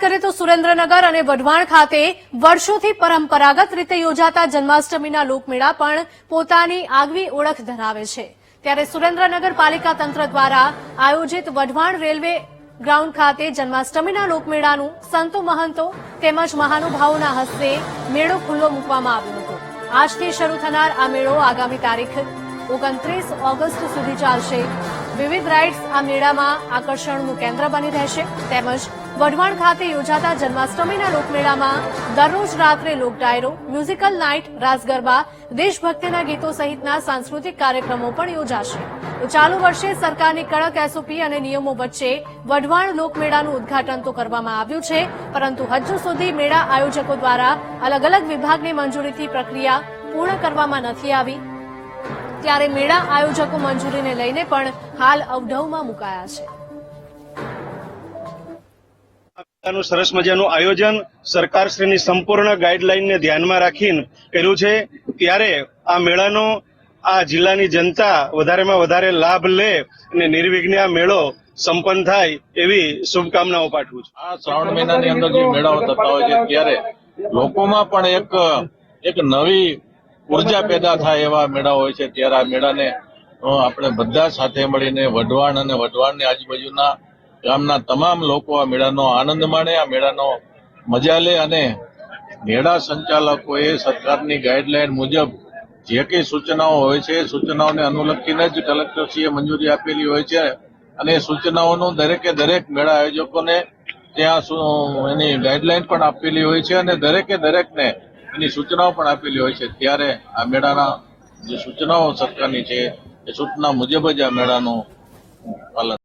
કરીએ તો સુરેન્દ્રનગર અને વઢવાણ ખાતે વર્ષોથી પરંપરાગત રીતે યોજાતા જન્માષ્ટમીના લોકમેળા પણ પોતાની આગવી ઓળખ ધરાવે છે। ત્યારે સુરેન્દ્રનગર પાલિકા તંત્ર દ્વારા આયોજિત વઢવાણ રેલવે ગ્રાઉન્ડ ખાતે જન્માષ્ટમીના લોકમેળાનું સંતો મહંતો તેમજ મહાનુભાવોના હસ્તે મેળો ખુલ્લો મૂકવામાં આવ્યો હતો। આજથી શરૂ થનાર આ મેળો આગામી તારીખ 29 ઓગસ્ટ સુધી ચાલશે। વિવિધ રાઇડ્સ આ મેળામાં આકર્ષણનું કેન્દ્ર બની રહેશે। તેમજ વઢવાણ ખાતે યોજાતા જન્માષ્ટમીના લોકમેળામાં દરરોજ રાત્રે લોક ડાયરો, મ્યુઝિકલ નાઇટ, રાસ ગરબા, દેશભક્તિના ગીતો સહિતના સાંસ્કૃતિક કાર્યક્રમો પણ યોજાશે। તો ચાલુ વર્ષે સરકારની કડક એસઓપી અને નિયમો વચ્ચે વઢવાણ લોકમેળાનું ઉદઘાટન તો કરવામાં આવ્યું છે, પરંતુ હજુ સુધી મેળા આયોજકો દ્વારા અલગ અલગ વિભાગની મંજૂરીથી પ્રક્રિયા પૂર્ણ કરવામાં નથી આવી। ત્યારે મેળા આયોજકો મંજૂરીને લઈને પણ હાલ અવઢવમાં મુકાયા છે। સરસ મજાનું આયોજન સરકારશ્રીની સંપૂર્ણ ગાઈડલાઈનને ધ્યાનમાં રાખીને કર્યું છે। ત્યારે આ મેળાનો આ જિલ્લાની જનતા વધારેમાં વધારે લાભ લે અને નિર્વિઘ્ને આ મેળો સંપન્ન થાય એવી શુભકામનાઓ પાઠવું છું। આ શ્રાવણ મહિનાની અંદર જે મેળાઓ થતા હોય છે ત્યારે લોકોમાં પણ એક નવી ઉર્જા પેદા થાય એવા મેળા હોય છે। ત્યારે આ મેળાને આપણે બધા સાથે મળીને વઢવાણ અને વઢવાણની આજુબાજુના ગામના તમામ લોકો આ મેળાનો આનંદ માણે, આ મેળાનો મજા લે અને મેળા સંચાલકોએ સરકારની ગાઈડલાઈન મુજબ જે કઈ સૂચનાઓ હોય છે સૂચનાઓને અનુલક્ષીને જ કલેક્ટરશ્રીએ મંજૂરી આપેલી હોય છે અને એ સૂચનાઓનું દરેકે દરેક મેળા આયોજકોને ત્યાં એની ગાઈડલાઈન પણ આપેલી હોય છે અને દરેકે દરેકને એની સૂચનાઓ પણ આપેલી હોય છે। ત્યારે આ મેળાના જે સૂચનાઓ સરકારની છે એ સૂચના મુજબ જ આ મેળાનું પાલન